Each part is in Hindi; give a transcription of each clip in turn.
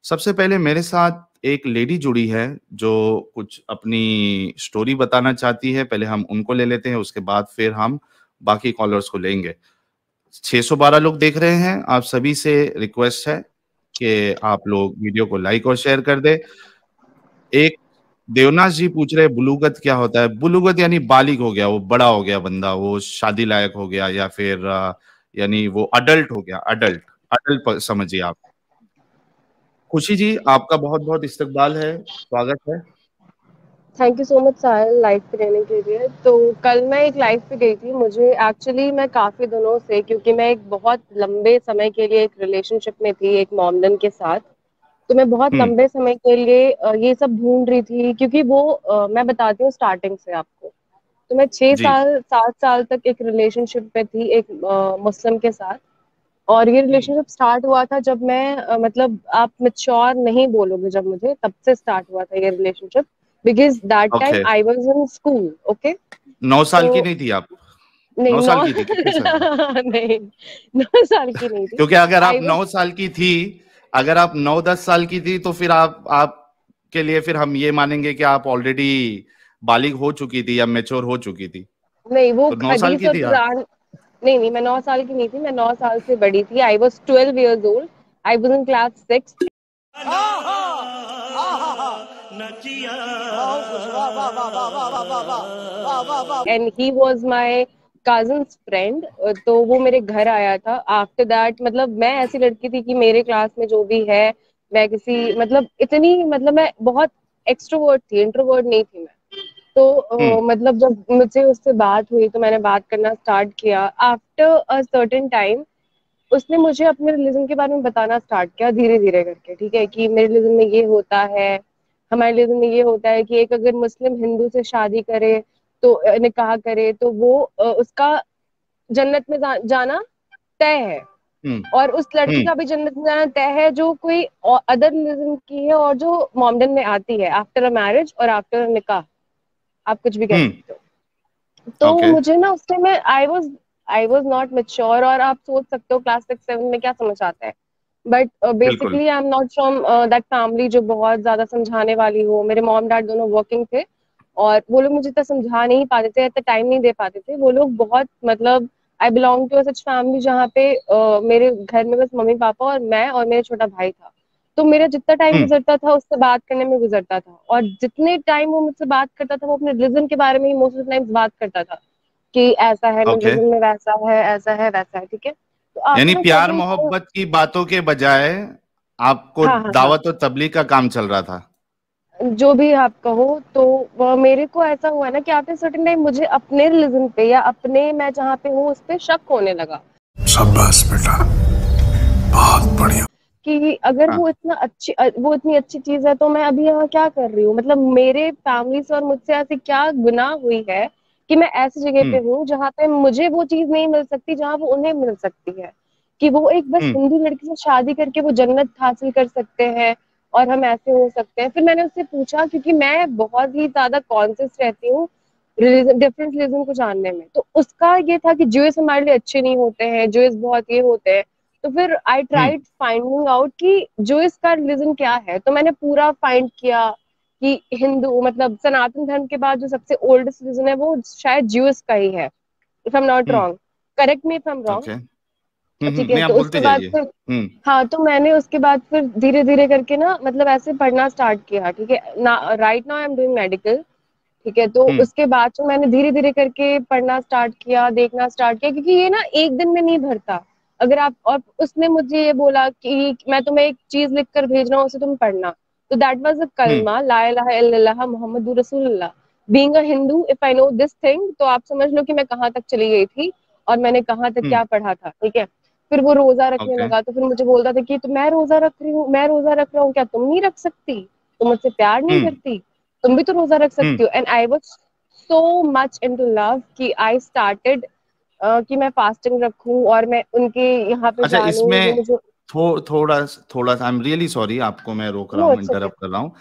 सबसे पहले मेरे साथ एक लेडी जुड़ी है जो कुछ अपनी स्टोरी बताना चाहती है। पहले हम उनको ले लेते हैं, उसके बाद फिर हम बाकी कॉलर्स को लेंगे। 612 लोग देख रहे हैं। आप सभी से रिक्वेस्ट है कि आप लोग वीडियो को लाइक और शेयर कर दें। एक देवनाथ जी पूछ रहे हैं बुलूगत क्या होता है? बुलूगत यानी बालिग हो गया, वो बड़ा हो गया बंदा, वो शादी लायक हो गया, या फिर यानी वो अडल्ट हो गया। अडल्ट अडल्ट समझिए आप। खुशी जी, आपका बहुत बहुत इस्तकबाल है, स्वागत है। Thank you so much Sahil live पे रहने के लिए। तो कल मैं एक लाइव पे गई थी। मुझे एक्चुअली मैं काफ़ी दिनों से, क्योंकि मैं एक बहुत लंबे समय के लिए एक रिलेशनशिप में थी एक मॉमडन के साथ। तो मैं बहुत हम्म। लंबे समय के लिए ये सब ढूंढ रही थी, क्योंकि वो मैं बताती हूँ स्टार्टिंग से आपको। तो मैं छह जी। साल 7 साल तक एक रिलेशनशिप में थी एक मुस्लिम के साथ। और ये हम्म। रिलेशनशिप स्टार्ट हुआ था जब मैं मतलब आप मेच्योर नहीं बोलोगे जब मुझे, तब से स्टार्ट हुआ था ये relationship. Because that time okay. I was in school. Okay. 9 साल की तो नहीं थी आप? नहीं 9 साल नौ की थी? कितने साल की? नहीं 9 साल की नहीं थी। क्योंकि अगर आप आई वाज 9 साल की थी, अगर आप 9-10 साल की थी, तो फिर आप के लिए फिर हम ये मानेंगे कि आप ऑलरेडी बालिग हो चुकी थी या मैच्योर हो चुकी थी। नहीं, वो तो 9 साल हदीस की और थी आप? कुरान। नहीं नहीं, मैं 9 साल की नहीं थी, मैं 9 साल से बड़ी थी। I was 12 years old। I was in class 6। And he was my cousins friend. तो वो मेरे घर आया था आफ्टर दैट। मतलब मैं ऐसी लड़की थी कि मेरे क्लास में जो भी है, मैं किसी मतलब इतनी मतलब मैं बहुत एक्सट्रोवर्ट थी, इंट्रोवर्ट नहीं थी मैं। तो हम्म। मतलब जब मुझसे उससे बात हुई तो मैंने बात करना स्टार्ट किया। आफ्टर अ सर्टेन टाइम उसने मुझे अपने रिलीजन के बारे में बताना स्टार्ट किया धीरे धीरे करके। ठीक है, कि मेरे रिलीजन में ये होता है, हमारे रिलीजन में ये होता है कि एक अगर मुस्लिम हिंदू से शादी करे तो निकाह करे तो वो उसका जन्नत में जाना तय है। हम्म। और उस लड़की हम्म। का भी जन्नत में जाना तय है जो कोई अदर रिलीजन की है और जो मॉमडन में आती है आफ्टर अ मैरिज और आफ्टर निकाह। आप कुछ भी कह हम्म। सकते हो। तो ओके। मुझे ना उस time I was not mature. और आप सोच सकते हो क्लास 6-7 में क्या समझ आता है। बट बिल्कुल। Basically I am not from that family जो बहुत ज्यादा समझाने वाली हो। मेरे मॉम डैड दोनों वर्किंग थे और वो लोग मुझे इतना समझा नहीं पाते थे, इतना टाइम नहीं दे पाते थे वो लोग। बहुत मतलब I belong to such family जहाँ पे मेरे घर में बस मम्मी पापा और मैं और मेरा छोटा भाई था। तो मेरा जितना टाइम हम्म। गुजरता था उससे बात करने में गुजरता था। और जितने टाइम वो मुझसे बात करता था वो अपने रिलीजन के बारे में ही मोस्ट ऑफ टाइम्स बात करता था कि ऐसा है मेरे ओके। रिलीजन में, वैसा है, ऐसा है, वैसा है। ठीक है। तो यानी आफ्टर प्यार सर्टेन टाइम। मोहब्बत की बातों के बजाय आपको हाँ हाँ हाँ, दावत और तबलीग का काम चल रहा था? जो भी आप कहो। तो वो मेरे को ऐसा हुआ ना कि आफ्टर सर्टेन टाइम मुझे अपने रिलीजन पे या अपने मैं जहाँ पे हूँ उस पे शक होने लगा। शाबाश बेटा, बहुत बढ़िया। कि अगर हाँ। वो इतनी अच्छी चीज है तो मैं अभी यहाँ क्या कर रही हूँ। मतलब मेरे फैमिली से और मुझसे ऐसी क्या गुनाह हुई है कि मैं ऐसी जगह पे हम्म। हूँ जहाँ पे मुझे वो चीज नहीं मिल सकती जहाँ वो उन्हें मिल सकती है। कि वो एक बस हम्म। हिंदू लड़की से शादी करके वो जन्नत हासिल कर सकते हैं और हम ऐसे हो सकते हैं। फिर मैंने उससे पूछा, क्योंकि मैं बहुत ही ज्यादा कॉन्शियस रहती हूँ रिलीजन, डिफरेंट रिलीजन को जानने में। तो उसका ये था कि ज्यूस हमारे लिए अच्छे नहीं होते हैं, ज्यूस बहुत ये होते हैं। तो फिर आई हम्म। ट्राइड फाइंडिंग आउट कि ज्यूस का रिलीजन क्या है। तो मैंने पूरा फाइंड किया कि हिंदू मतलब सनातन धर्म के बाद जो सबसे ओल्डेस्ट रिलीजन है वो शायद ज्यूस का ही है, if I am not hmm. Wrong. Correct me if I am wrong. Okay. ठीक है, नहीं, आप तो बोलते उसके बाद जाइए। फिर हम्म। हाँ, तो मैंने उसके बाद फिर धीरे धीरे करके ना मतलब ऐसे पढ़ना स्टार्ट किया। ठीक है ना, right now I am doing medical. ठीक है, तो हम्म। उसके बाद से मैंने धीरे धीरे करके पढ़ना स्टार्ट किया, देखना स्टार्ट किया, क्योंकि ये ना एक दिन में नहीं भरता। अगर आप और उसने मुझे ये बोला कि मैं तुम्हें एक चीज लिख कर भेज रहा हूँ उसे तुम पढ़ना। तो दैट वाज अ हम्म। कलमा ला इलाहा इल्लल्लाह मुहम्मदुर रसूलुल्लाह। Being a Hindu, if I know this thing, तो आप समझ लो कि मैं कहाँ तक चली गई थी और मैंने कहाँ तक हम्म। क्या पढ़ा था। ठीक है। फिर वो रोजा रखने ओके। लगा तो फिर मुझे बोलता था कि तो मैं रोजा रख रही हूँ, मैं रोजा रख रहा हूँ, क्या तुम नहीं रख सकती? तुम मुझसे प्यार नहीं हम्म। करती? तुम भी तो रोजा रख हम्म। सकती हो। And I was so much into love कि आई स्टार्टेड कि मैं फास्टिंग रखूं और मैं उनके यहाँ पे अच्छा, जानूं। वो इसमें मुझे थोड़ा थोड़ा सा, आई एम रियली सॉरी, आपको मैं रोक रहा नो हूँ, इट्स ओके। इंटरप्ट कर रहा हूँ।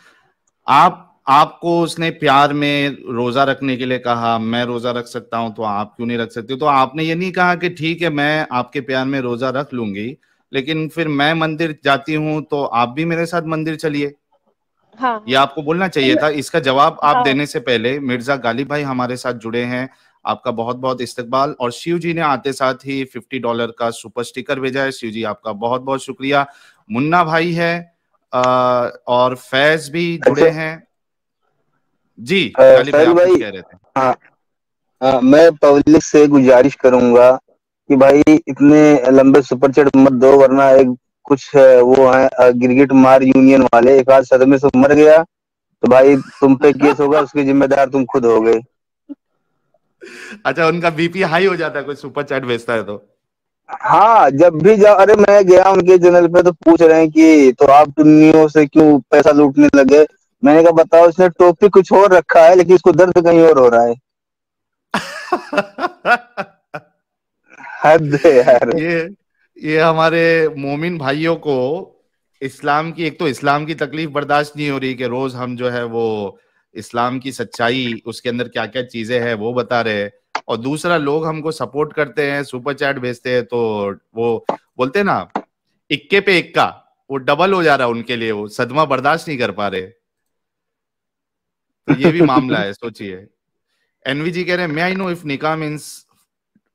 आपको उसने प्यार में रोजा रखने के लिए कहा, मैं रोजा रख सकता हूं तो आप क्यों नहीं रख सकते? तो आपने ये नहीं कहा कि ठीक है मैं आपके प्यार में रोजा रख लूंगी, लेकिन फिर मैं मंदिर जाती हूँ तो आप भी मेरे साथ मंदिर चलिए। हाँ ये आपको बोलना चाहिए था। इसका जवाब आप हाँ देने से पहले मिर्जा गालिब भाई हमारे साथ जुड़े हैं, आपका बहुत बहुत इस्तकबाल। और शिव जी ने आते साथ ही $50 का सुपर स्टिकर भेजा है। शिव जी आपका बहुत बहुत शुक्रिया। मुन्ना भाई है और फैज भी जुड़े अच्छा हैं। जी गालिब भाई साहिल आप कुछ भाई, कह रहे थे। हाँ मैं पब्लिक से गुजारिश करूंगा कि भाई इतने लंबे सुपर चैट मत दो, वरना एक कुछ वो है गिरगिट मार यूनियन वाले, एक आध सदमे से मर गया तो भाई तुम पे केस होगा, उसके जिम्मेदार तुम खुद हो गए। अच्छा, उनका बीपी हाई हो जाता है कोई सुपर चैट भेजता है तो। हाँ, जब भी जाओ, अरे मैं गया उनके चैनल पे तो पूछ रहे हैं कि तो आप टुन्नियों से क्यों पैसा लूटने लगे। मैंने कहा बताओ, इसने टोपी कुछ और रखा है लेकिन इसको दर्द कहीं और हो रहा है। हद है यार। ये हमारे मोमिन भाइयों को इस्लाम की, एक तो इस्लाम की तकलीफ बर्दाश्त नहीं हो रही कि रोज हम जो है वो इस्लाम की सच्चाई, उसके अंदर क्या क्या चीजें हैं वो बता रहे हैं, और दूसरा लोग हमको सपोर्ट करते हैं, सुपर चैट भेजते हैं, तो वो बोलते हैं ना इक्के पे इक्का, वो डबल हो जा रहा है उनके लिए, वो सदमा बर्दाश्त नहीं कर पा रहे। तो ये भी मामला है, सोचिए। एनवीजी कह रहे हैं, मे आई नो इफ निकाह means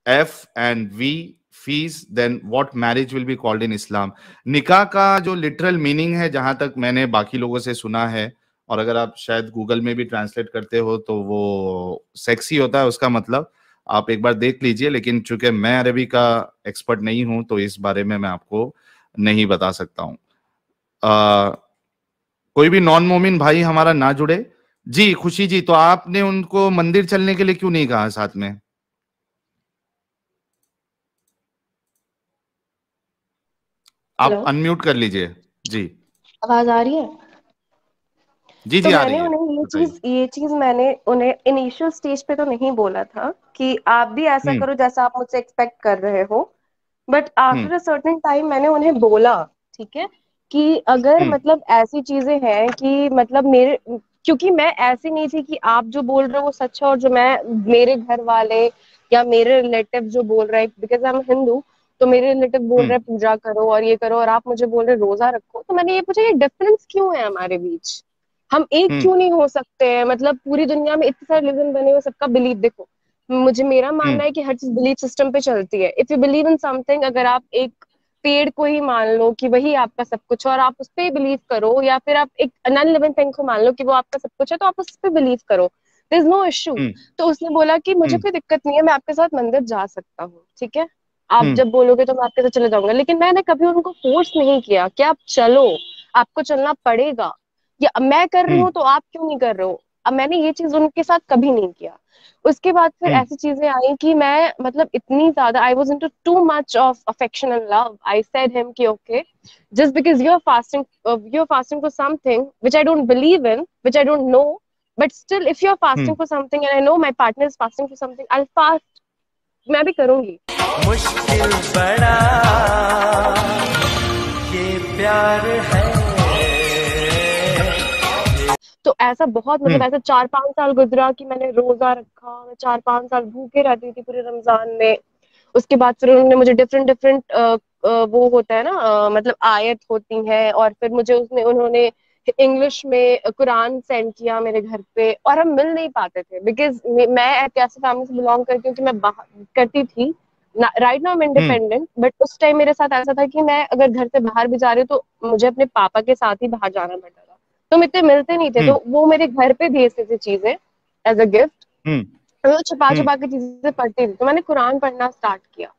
F and V fees, then what marriage will be called in Islam. निकाह का जो लिटरल मीनिंग है, जहां तक मैंने बाकी लोगों से सुना है, और अगर आप शायद गूगल में भी ट्रांसलेट करते हो तो वो सेक्सी होता है उसका मतलब, आप एक बार देख लीजिए। लेकिन चूंकि मैं अरबी का एक्सपर्ट नहीं हूं तो इस बारे में मैं आपको नहीं बता सकता हूं। कोई भी नॉन मोमिन भाई हमारा ना जुड़े। जी खुशी जी, तो आपने उनको मंदिर चलने के लिए क्यों नहीं कहा साथ में? आप हेलो, अनम्यूट कर लीजिए। जी आवाज आ रही है? जी तो जी आ मैंने रही है, उन्हें बताइए। ये चीज मैंने उन्हें इनिशियल स्टेज पे तो नहीं बोला था कि आप भी ऐसा हम्म करो जैसा आप मुझसे एक्सपेक्ट कर रहे हो, but hmm after a certain time मैंने उन्हें बोला, ठीक है, कि अगर हम्म मतलब ऐसी चीजें हैं कि मतलब मेरे, क्योंकि मैं ऐसी नहीं थी कि आप जो बोल रहे हो वो सच है और जो मैं, मेरे घर वाले या मेरे रिलेटिव जो बोल रहे हैं, बिकॉज आई एम हिंदू, तो मेरे रिलेटिव बोल रहे हम्म हैं पूजा करो और ये करो, और आप मुझे बोल रहे रोजा रखो, तो मैंने ये पूछा ये डिफरेंस क्यों है हमारे बीच, हम एक हम्म क्यों नहीं हो सकते हैं? मतलब पूरी दुनिया में इतने सारे रिलीजन बने हुए, सबका बिलीफ देखो, मुझे मेरा मानना हम्म है कि हर चीज बिलीफ सिस्टम पे चलती है। If you believe in something, अगर आप एक पेड़ को ही मान लो कि वही आपका सब कुछ है और आप उस पर बिलीव करो, या फिर आप एक नॉन लिविंग थिंग को मान लो कि वो आपका सब कुछ है, तो आप उस पर बिलीव करो, देयर इज नो इश्यू। हम्म तो उसने बोला कि मुझे हम्म कोई दिक्कत नहीं है, मैं आपके साथ मंदिर जा सकता हूँ, ठीक है, आप हम्म जब बोलोगे तो मैं आपके साथ चले जाऊंगा, लेकिन मैंने कभी उनको फोर्स नहीं किया कि आप चलो, आपको चलना पड़ेगा, या मैं कर रही हम्म हूँ तो आप क्यों नहीं कर रहे हो। अब मैंने ये चीज उनके साथ कभी नहीं किया। उसके बाद फिर हम्म ऐसी चीजें आई कि मैं मतलब इतनी ज्यादा I was into too much of affection and love, I said him कि okay, just because you are fasting for something which I don't believe in, which I don't know, but still if you are fasting hmm for something and I know my partner is fasting for something, I will fast, मैं भी करूंगी। मुश्किल बड़ा ये प्यार है। तो ऐसा बहुत मतलब ऐसा 4-5 साल गुजरा कि मैंने रोजा रखा, मैं 4-5 साल भूखे रहती थी पूरे रमजान में। उसके बाद फिर उन्होंने मुझे डिफरेंट डिफरेंट वो होता है ना, मतलब आयत होती है, और फिर मुझे उसने उन्होंने इंग्लिश में कुरान सेंड किया मेरे घर पे, और हम मिल नहीं पाते थे बिकॉज मैं एक ऐसी फैमिली से बिलोंग करती हूँ कि मैं बाहर करती थी, right now I am hmm independent, but उस टाइम मेरे साथ ऐसा था कि मैं अगर घर से बाहर भी जा रही हूँ तो मुझे अपने पापा के साथ ही बाहर जाना पड़ता था, तो हम इतने मिलते नहीं थे, हम्म तो वो मेरे घर पे भेजते थे चीजें एज अ गिफ्ट, हम्म मैं छुपा हम्म छुपा के चीजें पढ़ती थी, तो मैंने कुरान पढ़ना स्टार्ट किया,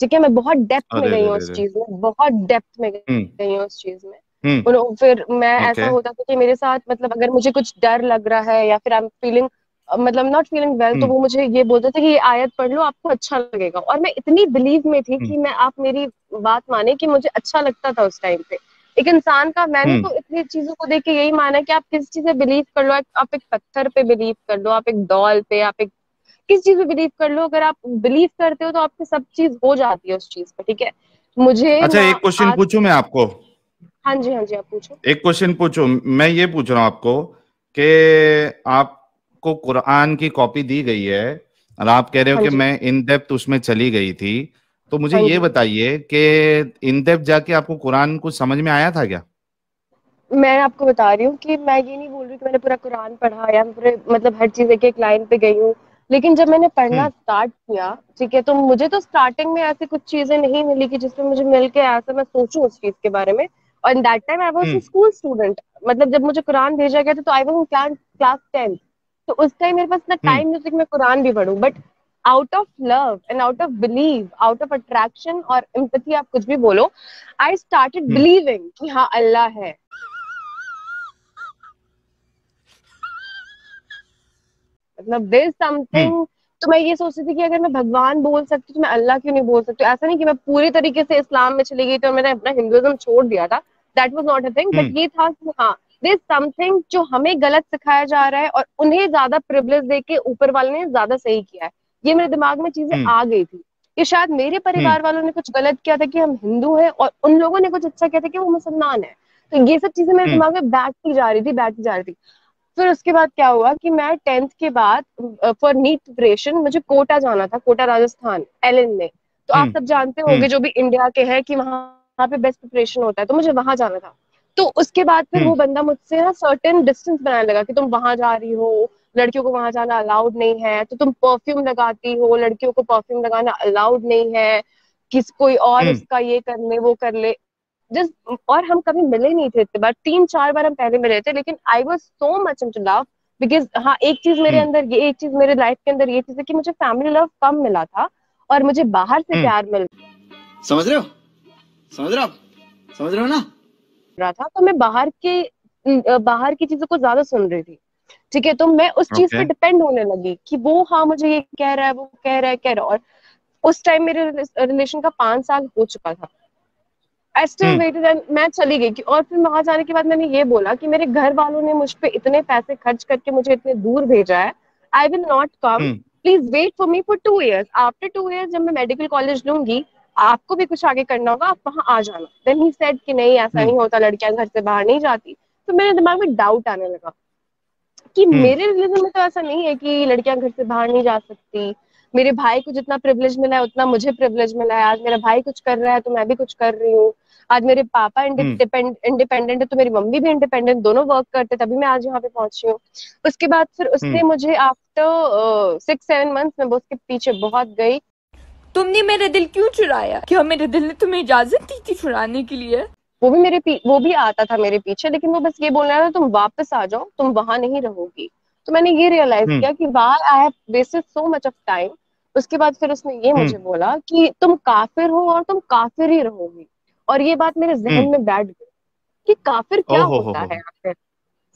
ठीक है, मैं बहुत डेप्थ में अरे गई रे हूँ रे उस रे। चीज में, बहुत डेप्थ में हम्म गई हूँ उस चीज में। हम्म फिर मैं ऐसा ओके। होता था कि मेरे साथ मतलब अगर मुझे कुछ डर लग रहा है या फिर आई एम फीलिंग मतलब नॉट फीलिंग वेल, तो हम्म वो मुझे ये बोलते थे कि ये आयत पढ़ लो आपको अच्छा लगेगा, और मैं इतनी बिलीव में थी हम्म कि मैं, आप मेरी बात माने कि मुझे अच्छा लगता था उस टाइम पे एक इंसान का, मैंने हम्म तो इतनी चीजों को देख के यही माना कि आप किस चीज पे बिलीव कर लो, आप एक पत्थर पे बिलीव कर लो, आप एक डॉल पे, आप एक किस चीज पे बिलीव कर लो, अगर आप बिलीव करते हो तो आपकी सब चीज हो जाती है उस चीज पे, ठीक है। मुझे अच्छा, ना एक क्वेश्चन आज, पूछूं मैं आपको? हाँ जी हाँ जी, आप पूछो। एक क्वेश्चन पूछूं, मैं ये पूछ रहा हूं आपको कि आपको कुरान की कॉपी दी गई है और आप कह रहे हो हाँ कि जी मैं इन डेप्थ उसमें चली गई थी, तो मुझे हाँ ये जी। बताइए कि इन डेप्थ जाके आपको कुरान कुछ समझ में आया था क्या? मैं आपको बता रही हूँ कि मैं ये नहीं बोल रही कि मैंने पूरा कुरान पढ़ा या मैं पूरे मतलब हर चीज एक एक लाइन पे गई हूँ, लेकिन जब मैंने पढ़ना हम्म। स्टार्ट किया, ठीक है, तो मुझे तो स्टार्टिंग में ऐसी कुछ चीजें नहीं मिली कि जिसमें मुझे मिल के ऐसा मैं सोचूं उस चीज के बारे में। और in that time I was hmm. A school student, मतलब जब मुझे कुरान भेजा गया था तो आई वाज इन क्लास 10। तो उस टाइम मेरे पास ना हम्म। टाइम म्यूजिक में कुरान भी पढूं, but out of love and out of believe, out of attraction और एम्पैथी, आप कुछ भी बोलो, आई स्टार्टेड हम्म। बिलीविंग कि हाँ अल्लाह है। मतलब देयर हम्म। समथिंग। तो मैं ये सोचती थी कि अगर मैं भगवान बोल सकती तो मैं अल्लाह क्यों नहीं बोल सकती। ऐसा नहीं कि मैं पूरी तरीके से इस्लाम में चली गई तो मैंने अपना हिंदुइज्म छोड़ दिया था, that was not a thing, but hmm. ये था कि हाँ देयर समथिंग जो हमें गलत सिखाया जा रहा है और उन्हें ज्यादा प्रिविलेज दे के ऊपर वाले ने ज्यादा सही किया है। ये मेरे दिमाग में चीजें हम्म। आ गई थी कि शायद मेरे हम्म। परिवार वालों ने कुछ गलत किया था कि हम हिंदू हैं, और उन लोगों ने कुछ अच्छा किया था कि वो मुसलमान है। तो ये सब चीजें मेरे हम्म। दिमाग में बैठती जा रही थी, बैठती जा रही थी। फिर उसके बाद क्या हुआ कि मैं 10th के बाद फॉर नीट प्रिपरेशन मुझे कोटा जाना था, कोटा राजस्थान, एलएन में। तो आप हम्म। सब जानते होंगे हम्म। जो भी इंडिया के हैं कि वहां पे बेस्ट प्रिपरेशन होता है, तो मुझे वहां जाना था। तो उसके बाद फिर हम्म। वो बंदा मुझसे ना सर्टेन डिस्टेंस बनाने लगा कि तुम वहां जा रही हो, लड़कियों को वहां जाना अलाउड नहीं है, तो तुम परफ्यूम लगाती हो, लड़कियों को परफ्यूम लगाना अलाउड नहीं है, किस कोई और हम्म। उसका ये कर ले वो कर ले। जिस और हम कभी मिले नहीं थे इतने बार, 3-4 बार हम पहले मिले थे, लेकिन I was so much into love. Because हाँ, एक चीज मेरे हम्म। अंदर, ये एक चीज मेरे लाइफ के अंदर ये चीज है कि मुझे फैमिली लव कम मिला था और मुझे बाहर से हम्म। प्यार मिल समझ रहे हो? समझ रहे हो आप? समझ रहे हो ना? रहा था। तो मैं बाहर की चीजों को ज्यादा सुन रही थी, ठीक है। तो मैं उस चीज ओके। पे डिपेंड होने लगी कि वो हाँ मुझे ये कह रहा है, वो कह रहा है। और उस टाइम मेरे रिलेशन का 5 साल हो चुका था। I still hmm. Waited and मैं चली गई और फिर वहां जाने के बाद मैंने ये बोला कि मेरे घर वालों ने मुझ पे इतने पैसे खर्च करके मुझे इतने दूर भेजा है, I will not come, hmm. Please wait for me for 2 years, after 2 years जब मैं मेडिकल कॉलेज लूंगी, आपको भी कुछ आगे करना होगा, आप वहां आ जाना। देन ही सेड कि नहीं ऐसा हम्म। नहीं होता, लड़कियां घर से बाहर नहीं जाती। तो मेरे दिमाग में डाउट आने लगा कि हम्म। मेरे रिलीजन में तो ऐसा नहीं है कि लड़कियां घर से बाहर नहीं जा सकती। मेरे भाई को जितना प्रिविलेज मिला है उतना मुझे प्रिविलेज मिला है। आज मेरा भाई कुछ कर रहा है तो मैं भी कुछ कर रही हूँ। आज मेरे पापा हम्म। इंडिपेंडेंट है तो मेरी मम्मी भी इंडिपेंडेंट, दोनों वर्क करते तभी मैं आज यहाँ पे पहुंची हूँ। उसके बाद फिर उसने हम्म। मुझे आफ्टर 6-7 months में वो उसके पीछे बहुत गई। तुमने मेरा दिल क्यों चुराया? क्या मेरे दिल ने तुम्हें इजाजत दी थी चुराने के लिए? वो भी आता था मेरे पीछे, लेकिन वो बस ये बोल रहा था तुम वापस आ जाओ, तुम वहां नहीं रहोगी। तो मैंने ये रियलाइज हम्म। किया कि why I have wasted so much of time. उसके बाद फिर उसने ये हम्म। मुझे बोला कि तुम काफिर हो और तुम काफिर ही रहोगी। और ये बात मेरे जहन हम्म। में बैठ गई कि काफिर क्या ओहो होता हो। है आखिर,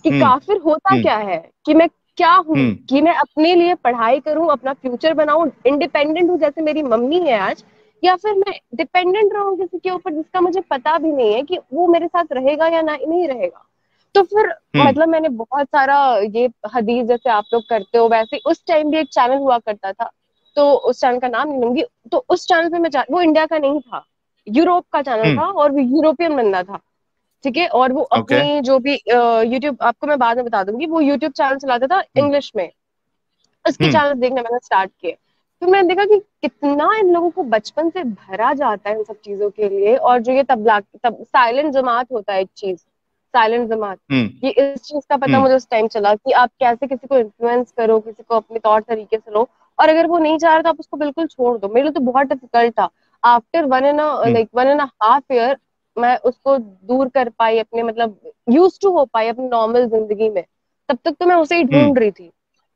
कि हम्म। काफिर होता हम्म। क्या है, कि मैं क्या हूँ, हम्म। कि मैं अपने लिए पढ़ाई करूँ, अपना फ्यूचर बनाऊं, इंडिपेंडेंट हूँ जैसे मेरी मम्मी है आज, या फिर मैं डिपेंडेंट रहूं किसी के ऊपर जिसका मुझे पता भी नहीं है कि वो मेरे साथ रहेगा या नहीं रहेगा। तो फिर हम्म। मतलब मैंने बहुत सारा ये हदीस जैसे आप लोग करते हो वैसे उस टाइम भी एक चैनल हुआ करता था, तो उस चैनल का नाम नहीं लूंगी। तो उस चैनल पे वो इंडिया का नहीं था, यूरोप का चैनल हम्म। था और वो यूरोपियन बंदा था, ठीक है। और वो ओके। अपनी जो भी यूट्यूब, आपको मैं बाद में बता दूंगी, वो यूट्यूब चैनल चलाता था हम्म। इंग्लिश में। उसके हम्म। चैनल देखना मैंने स्टार्ट किए। फिर मैंने देखा कि कितना इन लोगों को बचपन से भरा जाता है इन सब चीजों के लिए। और जो ये तब साइलेंट जमात होता है एक चीज, साइलेंट जमात, हम्म। ये इस चीज का पता हम्म। मुझे उस टाइम चला कि आप कैसे किसी को इन्फ्लुएंस करो, किसी को अपने तौर तरीके से लो, और अगर वो नहीं चाह रहा तो आप उसको बिल्कुल छोड़ दो। मेरे लिए तो बहुत डिफिकल्ट था। आफ्टर 1.5 year मैं उसको दूर कर पाई अपने, मतलब यूज टू हो पाई अपनी नॉर्मल जिंदगी में। तब तक तो मैं उसे ही हम्म। ढूंढ रही थी।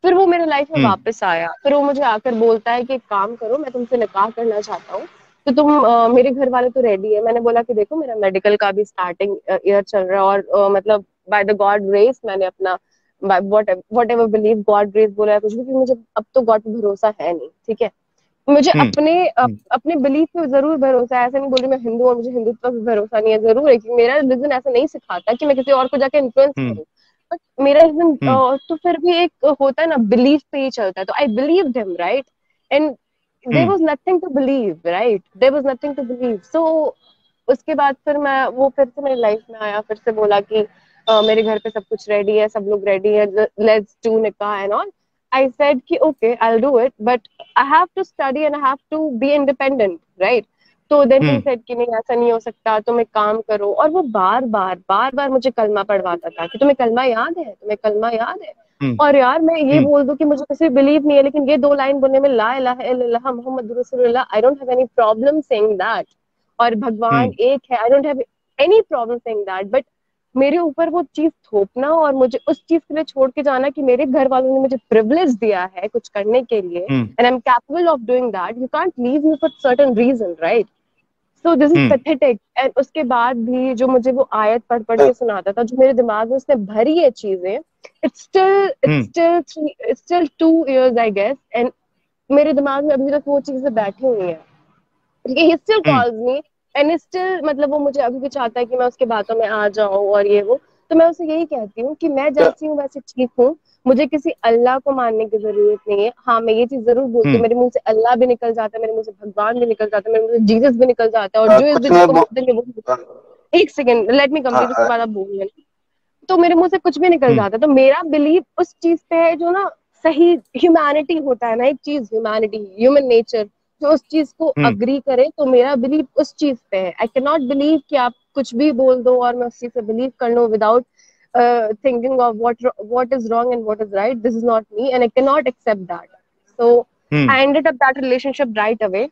फिर वो मेरे लाइफ में हम्म। वापस आया, फिर वो मुझे आकर बोलता है कि एक काम करो, मैं तुमसे निकाह करना चाहता हूँ, तो तुम मेरे घर वाले तो रेडी है। मैंने बोला कि देखो मेरा मेडिकल का भी स्टार्टिंग ईयर चल रहा है और मतलब बाय द गॉड ग्रेस मैंने अपना what ever believe God grace बोला है कुछ भी, कि मुझे अब तो गॉड पे भरोसा है नहीं, ठीक है। मुझे हम्म। अपने बिलीफ पे जरूर भरोसा है, ऐसा नहीं बोल रही मैं हिंदू और मुझे हिंदुत्व पे भरोसा नहीं है, जरूर है कि मेरा रिलीजन ऐसा नहीं सिखाता कि मैं किसी और को जाके इन्फ्लुएंस हम्म। करूं। बट मेरा रिलीजन हम्म। तो फिर भी एक होता है ना, बिलीफ पे ही चलता है, तो I believed him, right. And there hmm. Was nothing to believe, right, there was nothing to believe. So उसके बाद फिर वो फिर से मेरी लाइफ में आया, फिर से बोला कि मेरे घर पे सब कुछ रेडी है, सब लोग रेडी है, लेट्स डू निकाह एंड ऑल। I said कि okay, I'll do it, but I have to study and I have to be independent, right? तो देन ही हम्म सेड कि नहीं ऐसा नहीं हो सकता, तुम एक काम करो। और वो बार बार मुझे कलमा पढ़वाता था कि तुम्हें कलमा याद है, तुम्हें कलमा याद है। हम्म और यार मैं ये हम्म बोल दूं कि मुझे किसी बिलीव नहीं है, लेकिन ये 2 लाइन बोलने में, ला इलाहा इल्लल्लाह मुहम्मद रसूलुल्लाह, I don't have any problem saying that, और भगवान हम्म एक है, I don't have any problem saying that. But मेरे ऊपर वो चीज थोपना और मुझे उस चीज के लिए छोड़ के जाना कि मेरे घर वालों ने मुझे प्रिविलेज दिया है कुछ करने के लिए, hmm and I am capable of doing that, you can't leave me for certain reason, right? So this is hmm pathetic. And उसके बाद भी जो मुझे वो आयत पढ़ पढ़ के सुनाता था, जो मेरे दिमाग में उसने भरी है चीजें, it's still hmm it's still 2 years I guess, and मेरे दिमाग में अभी तक वो चीजें बैठी हुई हैं। he still hmm calls me and still, मतलब वो मुझे अभी भी चाहता है कि मैं उसके बातों में आ जाऊं और ये वो। तो मैं उसे यही कहती हूँ कि मैं जैसी हूँ वैसे ठीक हूँ, मुझे किसी अल्लाह को मानने की जरूरत नहीं है। हाँ, मैं ये चीज जरूर बोलती हूँ, हम्म मेरे मुंह से अल्लाह भी निकल जाता है, मेरे मुंह से भगवान भी निकल जाता है, मेरे मुंह से जीसस भी निकल जाता है, और जो इस कुछ दिन मैं को मार देंगे वो एक सेकेंड लेट मी कंप्लीट, उसके बाद आप बोलिए। तो मेरे मुंह से कुछ भी निकल हम्म जाता है। तो मेरा बिलीव उस चीज पे है जो ना सही ह्यूमैनिटी होता है ना, एक चीज ह्यूमैनिटी, ह्यूमन नेचर, जो उस चीज को हम्म अग्री करे, तो मेरा बिलीव उस चीज पे है। आई कैन नॉट बिलीव कि आप कुछ भी बोल दो और मैं उस चीज से बिलीव कर लूं without thinking of what is wrong and what is right. This is not me and I cannot accept that. So hmm I ended up that relationship right away,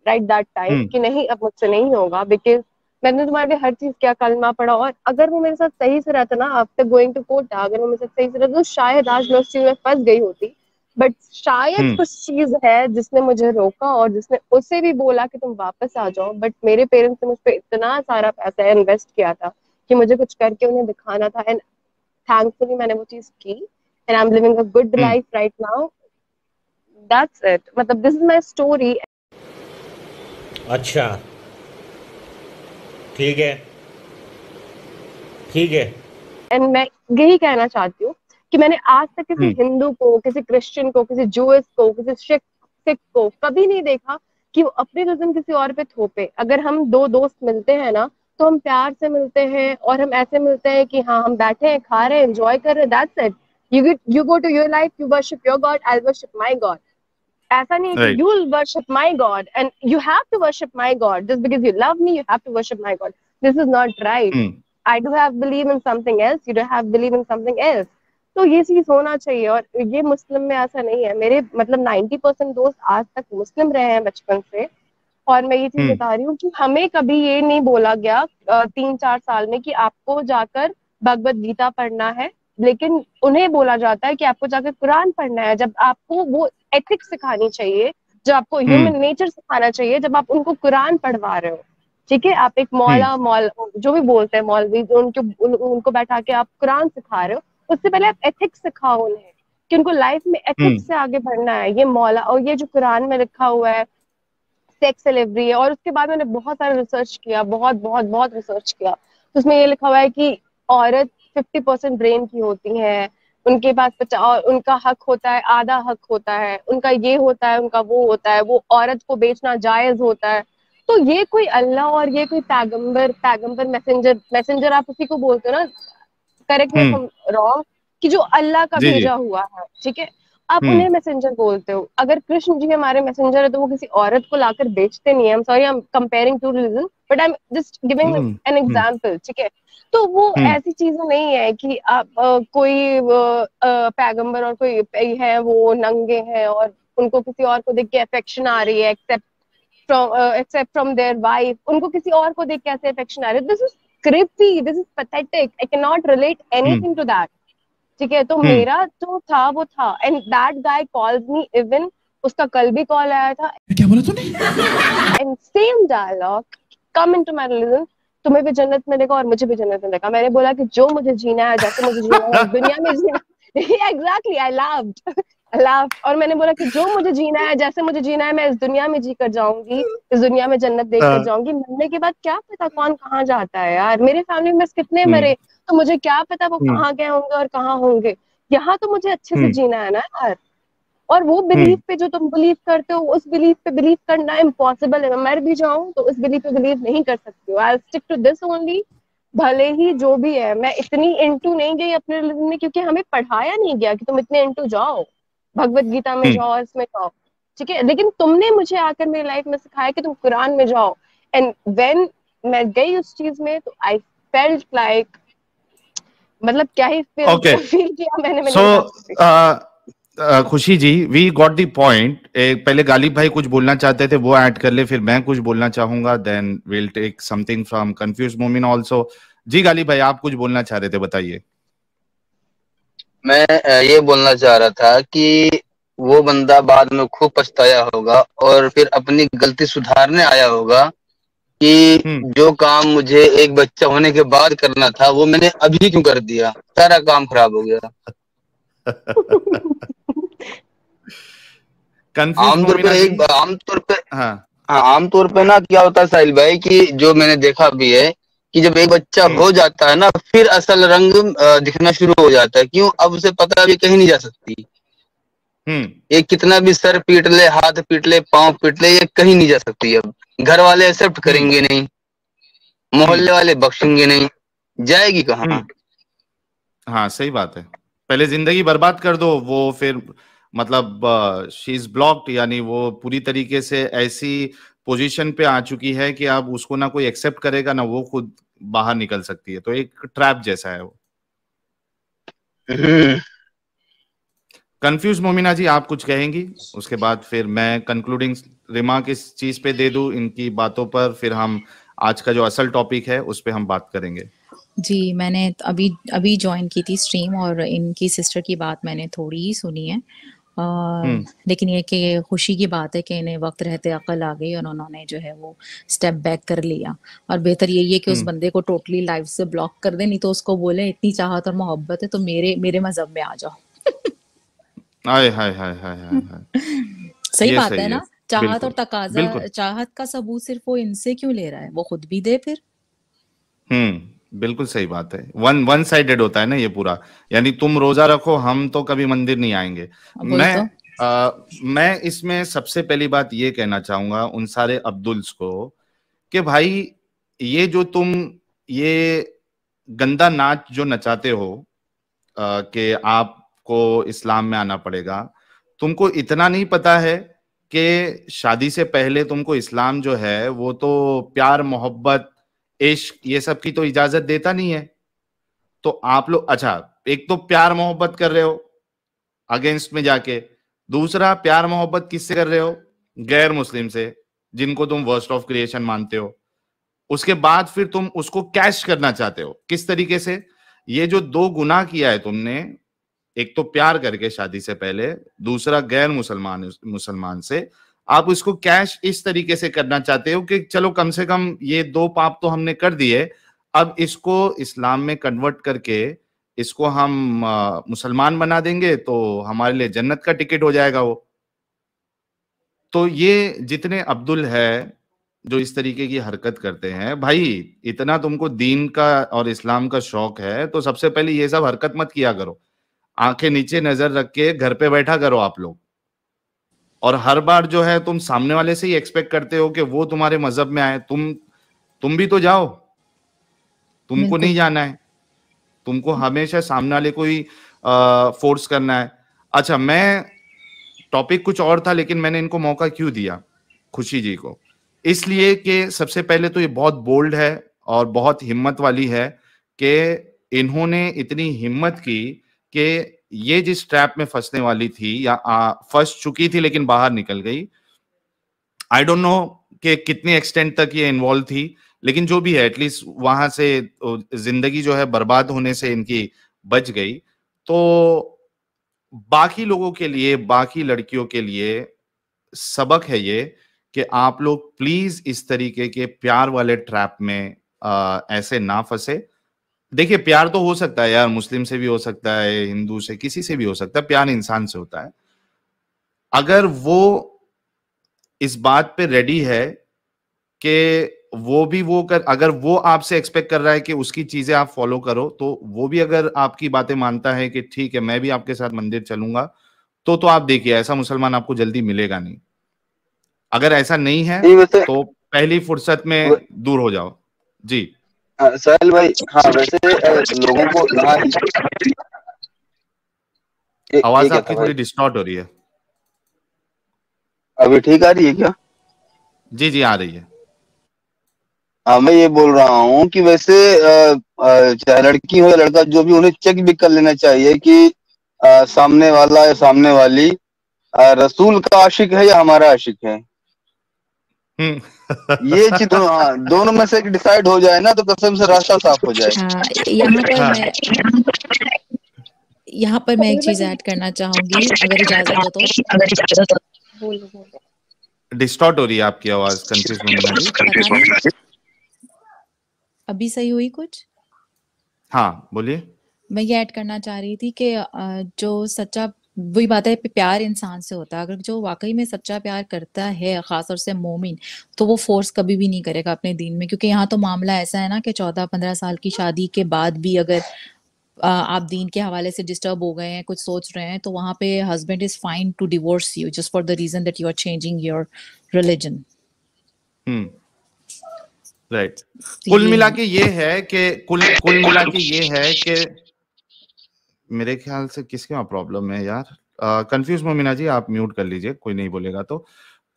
right that time, हम्म कि नहीं अब मुझसे नहीं होगा, बिकॉज मैंने तुम्हारे लिए हर चीज क्या कलमा पढ़ा। और अगर वो मेरे साथ सही से रहता ना, आफ्टर गोइंग टू कोर्ट, अगर वो मेरे साथ सही से रहता तो शायद आज मैं उस चीज में फंस गई होती। बट शायद हम्म कुछ चीज है जिसने मुझे रोका और जिसने उसे भी बोला कि तुम वापस आ जाओ। बट मेरे पेरेंट्स ने मुझ पर इतना सारा पैसा इन्वेस्ट किया था कि मुझे कुछ करके उन्हें दिखाना था, एंड थैंकफुली मैंने वो चीज की, and I M living a good hmm life right now. That's it, मतलब दिस इज माई स्टोरी। अच्छा, ठीक है, ठीक है। एंड मैं यही कहना चाहती हूँ कि मैंने आज तक किसी हम्म हिंदू को, किसी क्रिश्चियन को, किसी जूइश को, किसी सिख को कभी नहीं देखा कि वो अपने रिज्म किसी और पे थोपे। अगर हम दो दोस्त मिलते हैं ना, तो हम प्यार से मिलते हैं और हम ऐसे मिलते हैं कि हाँ हम बैठे हैं, खा रहे हैं, एंजॉय कर रहे हैं, that's it. You go to your life, you worship your god, I worship my god. ऐसा नहीं है कि right you will worship my god and you have to worship my god just because you love me, you have to worship my god. This is not right. Hmm I do have believe in something else, you do have believe in something else. तो ये चीज होना चाहिए। और ये मुस्लिम में ऐसा नहीं है। मेरे मतलब 90% दोस्त आज तक मुस्लिम रहे हैं बचपन से। और मैं ये चीज हम्म बता रही हूँ कि हमें कभी ये नहीं बोला गया 3-4 साल में कि आपको जाकर भगवत गीता पढ़ना है, लेकिन उन्हें बोला जाता है कि आपको जाकर कुरान पढ़ना है। जब आपको वो एथिक्स सिखानी चाहिए, जो आपको हम्म ह्यूमन नेचर सिखाना चाहिए, जब आप उनको कुरान पढ़वा रहे हो, ठीक है, आप एक हम्म मौला जो भी बोलते हैं मौलवी, जो उनको बैठा के आप कुरान सिखा रहे हो, उससे पहले आप एथिक्स सिखाओ उन्हें कि उनको लाइफ में हम्म एथिक्स से आगे बढ़ना है। ये मौला और ये जो कुरान में लिखा हुआ है सेक्स डिलीवरी है। और उसके बाद मैंने बहुत सारा रिसर्च किया, बहुत बहुत बहुत रिसर्च किया, तो उसमें ये लिखा हुआ है कि औरत 50% ब्रेन की होती है, उनके पास और उनका हक होता है, आधा हक होता है, उनका ये होता है, उनका वो होता है, वो औरत को बेचना जायज होता है। तो ये कोई अल्लाह और ये कोई पैगंबर मैसेंजर आप उसी को बोलते हो ना, correct me if hmm I am wrong, कि जो अल्लाह का जी जी भेजा हुआ है, ठीक है, आप हम्म उन्हें मैसेंजर बोलते हो। अगर कृष्ण जी हमारे मैसेंजर है तो वो किसी औरत को लाकर बेचते नहीं है। I am sorry, I am comparing to religion, but I am just giving hmm an hmm example, ठीक है। तो वो हम्म ऐसी चीजें नहीं है कि आप कोई पैगंबर और कोई है वो नंगे हैं और उनको किसी और को देख के अफेक्शन आ रही है, except from their wife, उनको किसी और को देख के ऐसे अफेक्शन आ रही है। This is creepy, this is pathetic, I cannot relate hmm anything to that, ठीक है। तो हम्म मेरा जो था वो था, and that guy calls me, even उसका कल भी कॉल आया था, क्या बोला तूने? And same dialogue, come into my religion, तुम्हें भी जन्नत मिलेगा और मुझे भी जन्नत मिलेगा। मैंने बोला कि जो मुझे जीना है, जैसे मुझे जीना है इस दुनिया में जीना एग्जैक्टली, आई लाफ्ड और मैंने बोला कि जो मुझे जीना है, जैसे मुझे जीना है, मैं इस दुनिया में जी कर जाऊंगी, इस दुनिया में जन्नत देख कर जाऊंगी। मरने के बाद क्या पता कौन कहाँ जाता है यार। मेरे फैमिली में कितने हम्म मरे, तो मुझे क्या पता वो हम्म कहाँ गए होंगे और कहाँ होंगे। यहाँ तो मुझे अच्छे से हम्म जीना है ना यार। और वो बिलीफ पे जो तुम बिलीव करते हो, उस बिलीफ पे बिलीव करना इम्पॉसिबल है। मैं मर भी जाऊं तो उस बिलीफ पे बिलीव नहीं कर सकती हूँ। I stick to this only, भले ही जो भी है। मैं इतनी इंटू नहीं गई अपने रिलीजन में, क्योंकि हमें पढ़ाया नहीं गया कि तुम इतने इंटू जाओ, भगवत गीता में हम्म जाओ और इसमें जाओ। ठीक है, लेकिन तुमने मुझे आकर मेरी लाइफ में सिखाया कि तुम कुरान में जाओ, एंड व्हेन मैं गई उस चीज में तो आई फेल्ट लाइक, मतलब क्या ही ओके, फील किया मैंने, मैं सो नहीं बता सकती। खुशी जी, वी गॉट द पॉइंट। पहले गालिब भाई कुछ बोलना चाहते थे, वो ऐड कर ले, फिर मैं कुछ बोलना चाहूंगा, then will take something from confuse Momin also. जी गालिब भाई, आप कुछ बोलना चाह रहे थे, बताइए। मैं ये बोलना चाह रहा था कि वो बंदा बाद में खूब पछताया होगा और फिर अपनी गलती सुधारने आया होगा कि जो काम मुझे एक बच्चा होने के बाद करना था वो मैंने अभी क्यों कर दिया, सारा काम खराब हो गया। आमतौर पे आमतौर पे ना क्या होता है साहिल भाई कि जो मैंने देखा भी है कि जब एक बच्चा हो जाता है ना फिर असल रंग दिखना शुरू हो जाता है। क्यों? अब उसे पता भी कहीं नहीं जा सकती। ये कितना भी सर पीट ले, हाथ पीट ले, पांव पीट ले, ये कहीं नहीं जा सकती। अब घर वाले एक्सेप्ट करेंगे नहीं, मोहल्ले वाले बख्शेंगे नहीं, जाएगी कहाँ? हाँ सही बात है। पहले जिंदगी बर्बाद कर दो, वो फिर मतलब शी इज ब्लॉक्ड, यानी वो पूरी तरीके से ऐसी पोजीशन पे आ चुकी है कि अब उसको ना कोई एक्सेप्ट करेगा ना वो खुद बाहर निकल सकती है। तो एक ट्रैप जैसा है वो। कंफ्यूज मोमिना जी, आप कुछ कहेंगी? उसके बाद फिर मैं कंक्लूडिंग रिमार्क इस चीज पे दे दूं, इनकी बातों पर, फिर हम आज का जो असल टॉपिक है उस पे हम बात करेंगे। जी, मैंने अभी अभी ज्वाइन की थी स्ट्रीम और इनकी सिस्टर की बात मैंने थोड़ी ही सुनी है। लेकिन ये कि खुशी की बात है कि इन्हें वक्त रहते अकल आ गई और उन्होंने जो है वो स्टेप बैक कर लिया। और बेहतर यही है कि उस बंदे को टोटली लाइफ से ब्लॉक कर दे, नहीं तो उसको बोले इतनी चाहत और मोहब्बत है तो मेरे मजहब में आ जाओ। हाय हाय हाय हाय हाय। सही बात है ना? चाहत और तकाजा, चाहत का सबूत सिर्फ वो इनसे क्यों ले रहा है, वो खुद भी दे फिर। बिल्कुल सही बात है। वन साइडेड होता है ना ये पूरा, यानी तुम रोजा रखो, हम तो कभी मंदिर नहीं आएंगे। मैं इसमें सबसे पहली बात ये कहना चाहूंगा उन सारे अब्दुल्स को कि भाई ये जो तुम ये गंदा नाच जो नचाते हो कि आपको इस्लाम में आना पड़ेगा, तुमको इतना नहीं पता है कि शादी से पहले तुमको इस्लाम जो है वो तो प्यार मोहब्बत इश्क ये सब की तो इजाजत देता नहीं है। तो आप लोग अच्छा, एक तो प्यार मोहब्बत कर रहे हो अगेंस्ट में जाके, दूसरा प्यार मोहब्बत किससे कर रहे हो? गैर मुस्लिम से, जिनको तुम वर्स्ट ऑफ क्रिएशन मानते हो। उसके बाद फिर तुम उसको कैश करना चाहते हो किस तरीके से? ये जो दो गुनाह किया है तुमने, एक तो प्यार करके शादी से पहले, दूसरा गैर मुसलमान से, आप इसको कैश इस तरीके से करना चाहते हो कि चलो कम से कम ये दो पाप तो हमने कर दिए, अब इसको इस्लाम में कन्वर्ट करके इसको हम मुसलमान बना देंगे तो हमारे लिए जन्नत का टिकट हो जाएगा वो। तो ये जितने अब्दुल है जो इस तरीके की हरकत करते हैं, भाई इतना तुमको दीन का और इस्लाम का शौक है तो सबसे पहले ये सब हरकत मत किया करो। आंखें नीचे नजर रख के घर पे बैठा करो आप लोग। और हर बार जो है तुम सामने वाले से ही एक्सपेक्ट करते हो कि वो तुम्हारे मजहब में आए। तुम भी तो जाओ, तुमको नहीं जाना है, तुमको हमेशा सामने वाले को ही फोर्स करना है। अच्छा, मैं टॉपिक कुछ और था लेकिन मैंने इनको मौका क्यों दिया खुशी जी को? इसलिए कि सबसे पहले तो ये बहुत बोल्ड है और बहुत हिम्मत वाली है कि इन्होंने इतनी हिम्मत की कि ये जिस ट्रैप में फंसने वाली थी या फंस चुकी थी लेकिन बाहर निकल गई। आई डोंट नो कि कितनी एक्सटेंट तक ये इन्वॉल्व थी, लेकिन जो भी है एटलीस्ट वहां से जिंदगी जो है बर्बाद होने से इनकी बच गई। तो बाकी लोगों के लिए, बाकी लड़कियों के लिए सबक है ये कि आप लोग प्लीज इस तरीके के प्यार वाले ट्रैप में ऐसे ना फंसे। देखिए, प्यार तो हो सकता है यार, मुस्लिम से भी हो सकता है, हिंदू से, किसी से भी हो सकता है, प्यार इंसान से होता है। अगर वो इस बात पे रेडी है कि अगर वो आपसे एक्सपेक्ट कर रहा है कि उसकी चीजें आप फॉलो करो, तो वो भी अगर आपकी बातें मानता है कि ठीक है मैं भी आपके साथ मंदिर चलूंगा, तो आप देखिए ऐसा मुसलमान आपको जल्दी मिलेगा नहीं। अगर ऐसा नहीं है तो पहली फुर्सत में दूर हो जाओ। जी साहिल भाई, हाँ वैसे लोगों को आवाज आपकी थोड़ी डिस्टॉर्ट हो रही है। अभी ठीक आ रही है क्या? जी जी आ रही है। हाँ, मैं ये बोल रहा हूँ कि वैसे चाहे लड़की हो या लड़का जो भी, उन्हें चेक भी कर लेना चाहिए कि सामने वाला या सामने वाली रसूल का आशिक है या हमारा आशिक है। ये चीज हाँ, दोनों में से एक डिसाइड हो जाए ना तो कसम से रास्ता साफ हो जाए। यहाँ पर मैं एक चीज ऐड करना चाहूंगी, अगर इजाजत हो तो। डिस्टॉर्ट हो रही है आपकी आवाज कंफ्यूज मोमिना जी। पता नहीं अभी सही हुई कुछ? हाँ बोलिए। मैं ये ऐड करना चाह रही थी कि जो सच्चा, वही बात है, प्यार इंसान से होता है। अगर जो वाकई में सच्चा प्यार करता है, खासतौर से मोमिन, तो वो फोर्स कभी भी नहीं करेगा अपने दीन में। क्योंकि यहाँ तो मामला ऐसा है ना कि 14-15 साल की शादी के बाद भी अगर आप दीन के हवाले से डिस्टर्ब हो गए हैं, कुछ सोच रहे हैं, तो वहां पे husband is fine to divorce you just for the reason that you are changing your religion. Right. कुल मिला के ये है कि मेरे ख्याल से किसके वहां प्रॉब्लम है यार। कंफ्यूज मोमिना जी आप म्यूट कर लीजिए, कोई नहीं बोलेगा तो।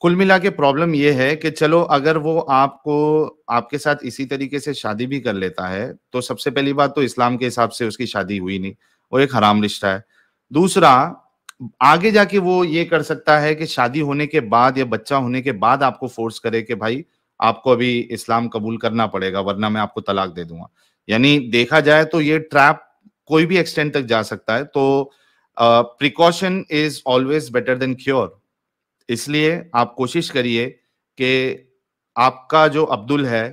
कुल मिला के प्रॉब्लम ये है कि चलो अगर वो आपको आपके साथ इसी तरीके से शादी भी कर लेता है तो सबसे पहली बात तो इस्लाम के हिसाब से उसकी शादी हुई नहीं, वो एक हराम रिश्ता है। दूसरा, आगे जाके वो ये कर सकता है कि शादी होने के बाद या बच्चा होने के बाद आपको फोर्स करे कि भाई आपको अभी इस्लाम कबूल करना पड़ेगा वरना मैं आपको तलाक दे दूंगा। यानी देखा जाए तो ये ट्रैप कोई भी एक्सटेंड तक जा सकता है। तो precaution is always better than cure. इसलिए आप कोशिश करिए कि आपका जो अब्दुल है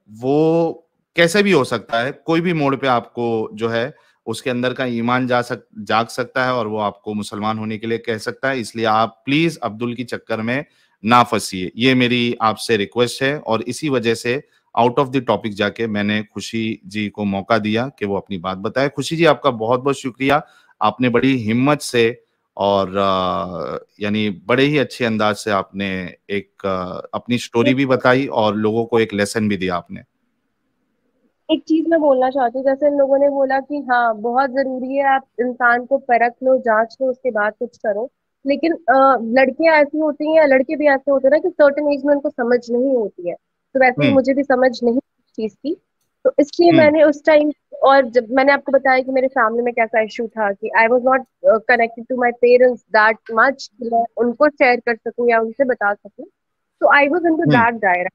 वो कैसे भी हो सकता है, कोई भी मोड़ पे आपको जो है उसके अंदर का ईमान जाग सकता है और वो आपको मुसलमान होने के लिए कह सकता है। इसलिए आप प्लीज अब्दुल की चक्कर में ना फंसिए, ये मेरी आपसे रिक्वेस्ट है। और इसी वजह से आउट ऑफ द टॉपिक जाके मैंने खुशी जी को मौका दिया कि वो अपनी बात बताए। खुशी जी आपका बहुत बहुत शुक्रिया, आपने बड़ी हिम्मत से और यानी बड़े ही अच्छे अंदाज से आपने एक अपनी स्टोरी भी बताई और लोगों को एक लेसन भी दिया आपने। एक चीज मैं बोलना चाहती हूँ, जैसे इन लोगों ने बोला कि हाँ बहुत जरूरी है आप इंसान को परख लो, जांच लो, उसके बाद कुछ करो। लेकिन लड़कियां ऐसी होती हैं या लड़के भी ऐसे होते हैं ना कि सर्टेन एज में उनको समझ नहीं होती है। तो वैसे ही मुझे भी समझ नहीं इस चीज की, तो इसलिए मैंने उस टाइम, और जब मैंने आपको बताया कि मेरे फैमिली में कैसा इशू था कि I was not connected to my parents that much, मैं उनको शेयर कर सकूं या उनसे बता सकूं, तो आई वॉज इनटू दैट दायरा।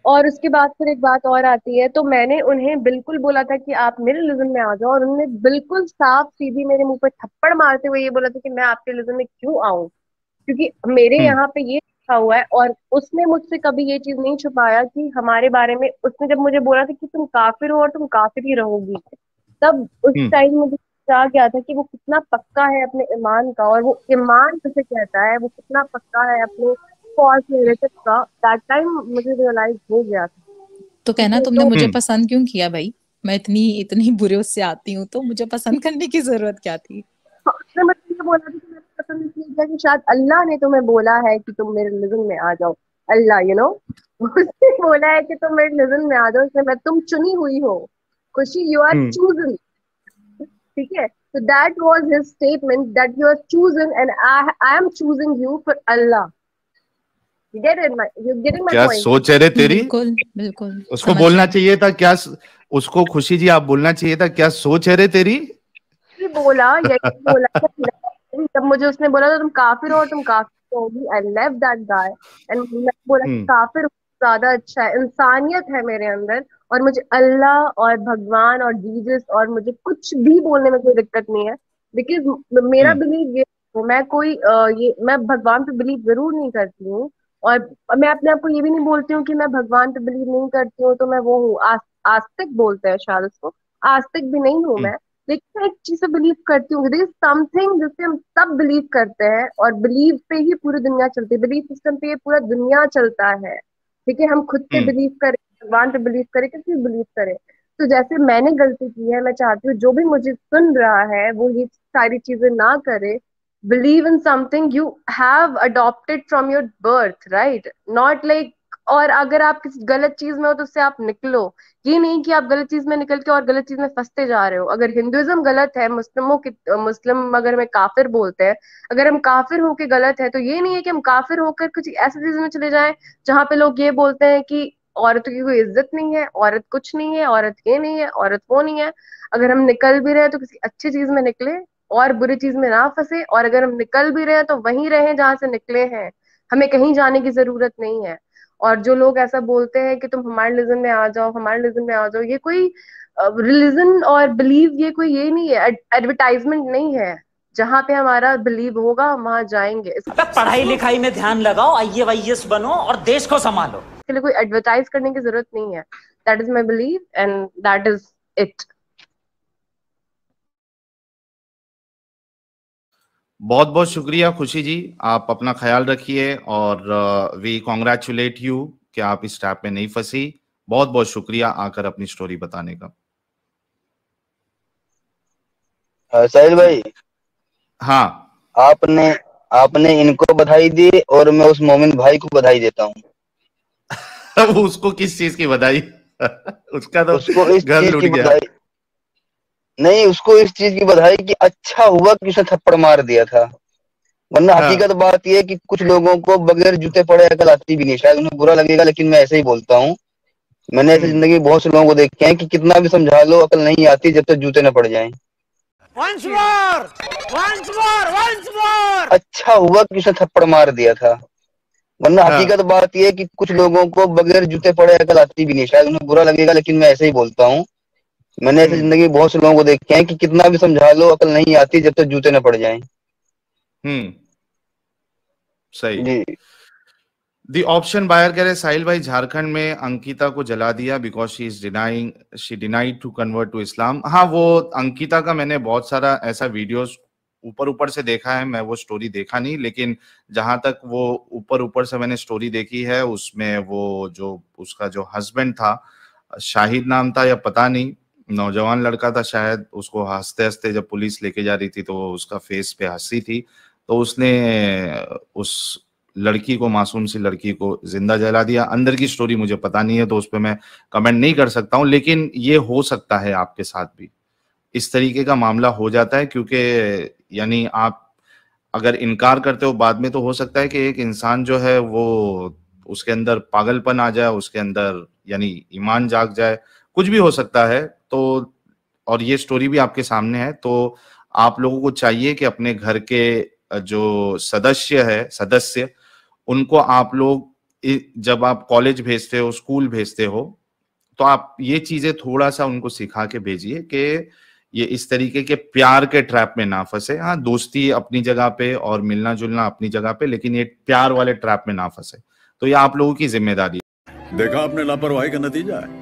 और उसके बाद फिर एक बात और आती है, तो मैंने उन्हें बिल्कुल बोला था कि आप मेरे रिलीजन में आ जाओ, और उन्होंने बिल्कुल साफ सीधी मेरे मुंह पे थप्पड़ मारते हुए ये बोला था कि मैं आपके रिलीजन में क्यों आऊं, क्योंकि मेरे यहाँ पे ये लिखा हुआ है। और उसने मुझसे कभी ये चीज नहीं छुपाया कि हमारे बारे में, उसने जब मुझे बोला था कि तुम काफिर हो और तुम काफिर ही रहोगी, तब उस टाइम मुझे आ गया था कि वो कितना पक्का है अपने ईमान का, और वो ईमान जिसे कहता है वो कितना पक्का है अपने फॉल्स नेरेटिव का। दैट टाइम मुझे रियलाइज हो गया था। तो कहना तुमने मुझे पसंद क्यों किया भाई? मैं इतनी इतनी बुरे उससे आती हूँ, तो मुझे पसंद करने की जरूरत क्या थी? उसने मुझे ये बोला था कि मैंने पसंद इसलिए किया कि शायद अल्लाह ने तुम्हें बोला है कि तुम मेरे रिलीजन में आ जाओ। अल्लाह उसने बोला है कि तुम मेरे रिलीजन में आ जाओ, इसलिए मैं, तुम चुनी हुई हो खुशी, यू आर चूजन। ठीक है, so that was his statement that you are chosen and I am choosing you for Allah. You get it? You're getting my क्या point? सोच है रे तेरी? बिल्कुल बिल्कुल। उसको बोलना चाहिए था क्या? उसको खुशी जी आप बोलना चाहिए था क्या सोच है रे तेरी? यही बोला जब मुझे उसने बोला था तुम काफिर हो, तुम काफिर होगी, I left that guy and मैं बोला कि काफिर ज्यादा अच्छा है, इंसानियत है मेरे अंदर, और मुझे अल्लाह और भगवान और जीसस और मुझे कुछ भी बोलने में कोई दिक्कत नहीं है। बिकॉज मेरा बिलीव ये, मैं कोई ये मैं भगवान पे बिलीव जरूर नहीं करती हूँ, और मैं अपने आप को ये भी नहीं बोलती हूँ कि मैं भगवान पे बिलीव नहीं करती हूँ तो मैं वो हूँ, आस्तिक बोलते हैं शायद उसको, आस्तिक भी नहीं हूँ मैं। लेकिन मैं एक चीज से बिलीव करती हूँ, दिस समथिंग जिससे हम सब बिलीव करते हैं, और बिलीव पे ही पूरी दुनिया चलती है, बिलीव सिस्टम पे ये पूरा दुनिया चलता है। ठीक है, हम खुद पे बिलीव करें, भगवान पे बिलीव करें, किसी पे बिलीव करें। तो जैसे मैंने गलती की है, मैं चाहती हूँ जो भी मुझे सुन रहा है वो ये सारी चीजें ना करे। Believe in something you have adopted from your birth, right? Not like और अगर आप किसी गलत चीज में हो तो उससे आप निकलो। ये नहीं कि आप गलत चीज में निकल के और गलत चीज में फंसते जा रहे हो। अगर हिंदुइज्म गलत है, मुस्लिम अगर हमें काफिर बोलते हैं, अगर हम काफिर होके गलत है, तो ये नहीं है कि हम काफिर होकर कुछ ऐसी चीज में चले जाएं जहां पे लोग ये बोलते हैं कि औरतों की कोई इज्जत नहीं है, औरत कुछ नहीं है, औरत ये नहीं है, औरत वो नहीं है। अगर हम निकल भी रहे हैं तो किसी अच्छी चीज में निकले और बुरी चीज में ना फंसे, और अगर हम निकल भी रहे हैं तो वहीं रहे जहां से निकले हैं। हमें कहीं जाने की जरूरत नहीं है। और जो लोग ऐसा बोलते हैं कि तुम हमारे रिलीजन में आ जाओ, हमारे रिलीजन में आ जाओ, ये कोई रिलीजन और बिलीव, ये कोई ये नहीं है, एडवर्टाइजमेंट नहीं है। जहां पे हमारा बिलीव होगा हम वहां जाएंगे। पढ़ाई लिखाई में ध्यान लगाओ, IAS बनो और देश को संभालो। इसके लिए कोई एडवर्टाइज करने की जरूरत नहीं है। That is my believe and that is it. बहुत बहुत शुक्रिया खुशी जी, आप अपना ख्याल रखिए और वी कॉन्ग्रेचुलेट यू कि आप इस ट्रैप में नहीं फंसी। बहुत बहुत शुक्रिया आकर अपनी स्टोरी बताने का। साहिल भाई, हाँ, आपने इनको बधाई दी और मैं उस मोमिन भाई को बधाई देता हूँ। उसको किस चीज की बधाई? उसका तो उसको इस घर चीज लूट की गया। बधाई नहीं, उसको इस चीज की बधाई कि अच्छा हुआ कि उसने थप्पड़ मार दिया था। वरना हाँ। हकीकत बात यह है कि कुछ लोगों को बगैर जूते पड़े अकल आती भी नहीं। शायद उन्हें बुरा लगेगा, लेकिन मैं ऐसे ही बोलता हूँ। मैंने ऐसे जिंदगी में बहुत से लोगों को देखे हैं कि कितना भी समझा लो अकल नहीं आती जब तक जूते न पड़ जाएं। Once more! अच्छा हुआ कि उसने थप्पड़ मार दिया था। वरना हाँ। हकीकत बात यह है कि कुछ लोगों को बगैर जूते पड़े अकल आती भी नहीं। शायद उन्हें बुरा लगेगा, लेकिन मैं ऐसे ही बोलता हूँ। मैंने ऐसे जिंदगी में बहुत से लोगों को देखे हैं कि कितना भी समझा लो अकल नहीं आती जब तक जूते न पड़ जाएं। सही जी। दी ऑप्शन बायर कह रहे साहिल भाई, झारखंड में अंकिता को जला दिया because she denied to convert to Islam. हाँ, वो अंकिता का मैंने बहुत सारा ऐसा वीडियोस ऊपर ऊपर से देखा है, मैं वो स्टोरी देखा नहीं, लेकिन जहां तक वो ऊपर ऊपर से मैंने स्टोरी देखी है उसमें वो जो उसका जो हस्बैंड था, शाहिद नाम था या पता नहीं, नौजवान लड़का था शायद, उसको हंसते हंसते जब पुलिस लेके जा रही थी तो उसका फेस पे हंसी थी, तो उसने उस लड़की को, मासूम सी लड़की को जिंदा जला दिया। अंदर की स्टोरी मुझे पता नहीं है तो उस पर मैं कमेंट नहीं कर सकता हूं, लेकिन ये हो सकता है आपके साथ भी इस तरीके का मामला हो जाता है, क्योंकि यानी आप अगर इनकार करते हो बाद में तो हो सकता है कि एक इंसान जो है वो उसके अंदर पागलपन आ जाए, उसके अंदर यानी ईमान जाग जाए, कुछ भी हो सकता है। तो और ये स्टोरी भी आपके सामने है, तो आप लोगों को चाहिए कि अपने घर के जो सदस्य उनको आप लोग जब आप कॉलेज भेजते हो, स्कूल भेजते हो, तो आप ये चीजें थोड़ा सा उनको सिखा के भेजिए कि ये इस तरीके के प्यार के ट्रैप में ना फंसे। हाँ, दोस्ती अपनी जगह पे और मिलना जुलना अपनी जगह पे, लेकिन ये प्यार वाले ट्रैप में ना फंसे। तो ये आप लोगों की जिम्मेदारी है। देखा आपने लापरवाही का नतीजा है।